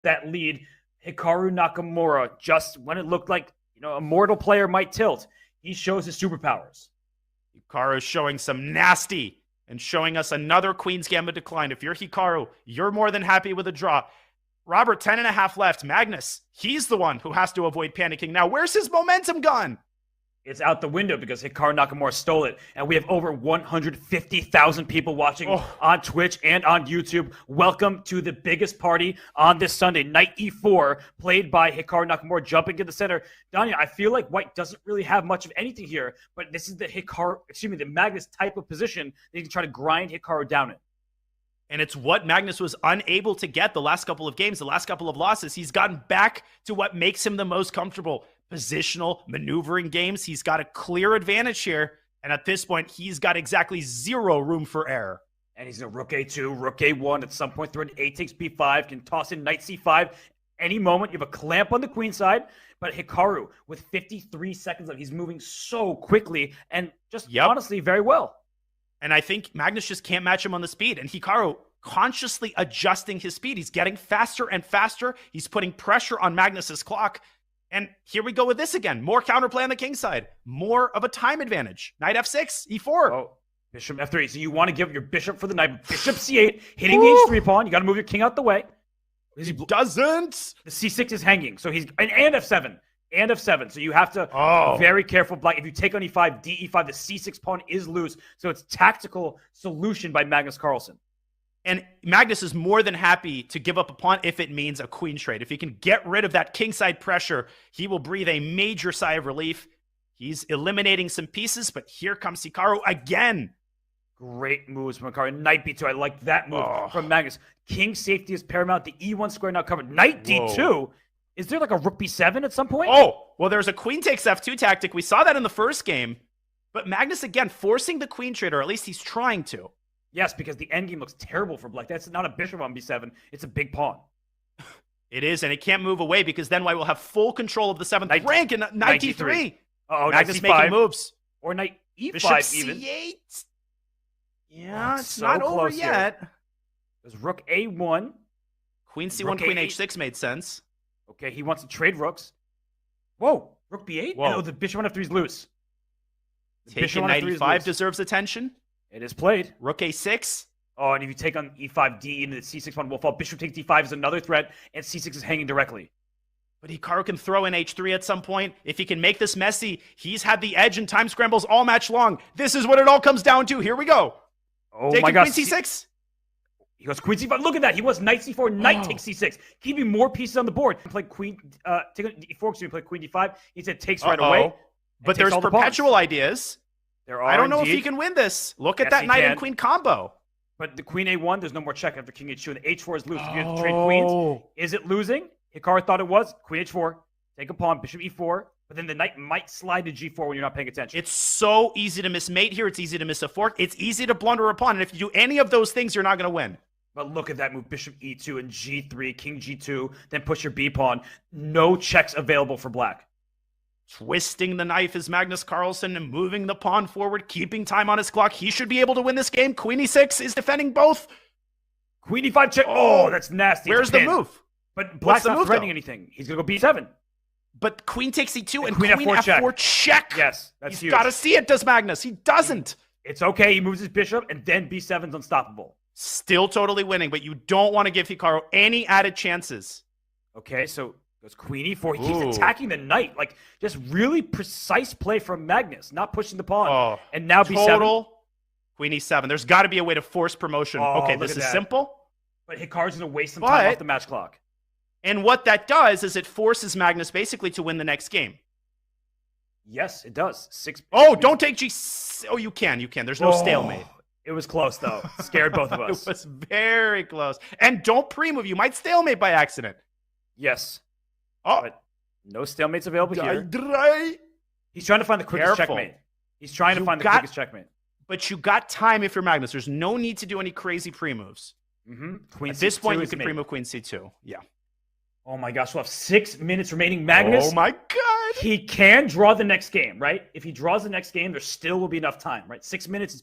that lead. Hikaru Nakamura, just when it looked like a mortal player might tilt, he shows his superpowers. Hikaru showing some nasty and showing us another Queen's Gambit decline. If you're Hikaru, you're more than happy with a draw. Robert, 10.5 left. Magnus, he's the one who has to avoid panicking now. Where's his momentum gone? It's out the window because Hikaru Nakamura stole it. And we have over 150,000 people watching on Twitch and on YouTube. Welcome to the biggest party on this Sunday. Knight E4, played by Hikaru Nakamura, jumping in the center. Danya, I feel like White doesn't really have much of anything here, but this is the Magnus type of position that you can try to grind Hikaru down in. And it's what Magnus was unable to get the last couple of games, the last couple of losses. He's gotten back to what makes him the most comfortable. Positional maneuvering games. He's got a clear advantage here. And at this point, he's got exactly zero room for error. And he's in rook a2, rook a1. At some point, through an a takes b5, can toss in knight c5. Any moment, you have a clamp on the queen side. But Hikaru, with 53 seconds left, he's moving so quickly and just honestly very well. And I think Magnus just can't match him on the speed. And Hikaru consciously adjusting his speed. He's getting faster and faster. He's putting pressure on Magnus's clock. And here we go with this again. More counterplay on the king side. More of a time advantage. Knight f6, e4. Oh, bishop f3. So you want to give your bishop for the knight. Bishop c8, hitting the h3 pawn. You got to move your king out the way. He doesn't. The c6 is hanging. So he's and f7. And f7. So you have to be very careful. Black. If you take on e5, d5, the c6 pawn is loose. So it's tactical solution by Magnus Carlsen. And Magnus is more than happy to give up a pawn if it means a queen trade. If he can get rid of that kingside pressure, he will breathe a major sigh of relief. He's eliminating some pieces, but here comes Hikaru again. Great moves from Hikaru. Knight b2. I like that move from Magnus. King safety is paramount. The e1 square now covered. Knight d2. Is there like a rook b7 at some point? Oh, well, there's a queen takes f2 tactic. We saw that in the first game. But Magnus, again, forcing the queen trade, or at least he's trying to. Yes, because the endgame looks terrible for Black. That's not a bishop on b7. It's a big pawn. It is, and it can't move away because then White will have full control of the 7th rank and knight d3. Magnus making moves. Or knight e5 bishop even. c8. Yeah, it's so not over yet. There's rook a1. Queen c1, queen h6 made sense. Okay, he wants to trade rooks. Whoa, rook b8? No, the bishop on f3 is loose. Taking knight e5 deserves attention. It is played. Rook a6. Oh, and if you take on e5, d into the c6 pawn will fall. Bishop takes d5 is another threat, and c6 is hanging directly. But Hikaru can throw in h3 at some point. If he can make this messy, he's had the edge in time scrambles all match long. This is what it all comes down to. Here we go. Oh taking my gosh. Queen c6. He goes queen c5. Look at that. He was knight c4, knight takes c6. Keeping more pieces on the board. He played queen, take on e4, so he played queen d5. He said takes right away. But there's perpetual ideas. I don't know if he can win this. Look at that knight and queen combo. But the queen a1, there's no more check after king h2, and the h4 is loose. If you have to trade queens, is it losing? Hikaru thought it was. Queen h4, take a pawn, bishop e4, but then the knight might slide to g4 when you're not paying attention. It's so easy to miss mate here. It's easy to miss a fork. It's easy to blunder a pawn, and if you do any of those things, you're not going to win. But look at that move, bishop e2 and g3, king g2, then push your b pawn. No checks available for Black. Twisting the knife is Magnus Carlsen and moving the pawn forward, keeping time on his clock. He should be able to win this game. Queen e6 is defending both. Queen e5 check. Oh, that's nasty. Where's the move? But Black's not threatening anything. He's going to go b7. But queen takes e2 and queen f4 check. Yes, that's huge. He's got to see it, does Magnus. He doesn't. It's okay. He moves his bishop, and then b7's unstoppable. Still totally winning, but you don't want to give Hikaru any added chances. Okay, so goes queen e4. He keeps attacking the knight. Like, just really precise play from Magnus, not pushing the pawn. And now b7. Queen e7. There's got to be a way to force promotion. Okay, this is simple. But Hikaru's going to waste some time off the match clock. And what that does is it forces Magnus basically to win the next game. Yes, it does. Don't take g. Oh, you can. There's no stalemate. It was close, though. Scared both of us. It was very close. And don't pre-move. You might stalemate by accident. Yes. But no stalemates available here. He's trying to find the quickest checkmate. He's trying to find the quickest checkmate. But you got time if you're Magnus. There's no need to do any crazy pre-moves. Queen At this point, you can pre-move queen c2. Yeah. Oh my gosh, we'll have 6 minutes remaining. Magnus. Oh my God. He can draw the next game, right? If he draws the next game, there still will be enough time, right? 6 minutes is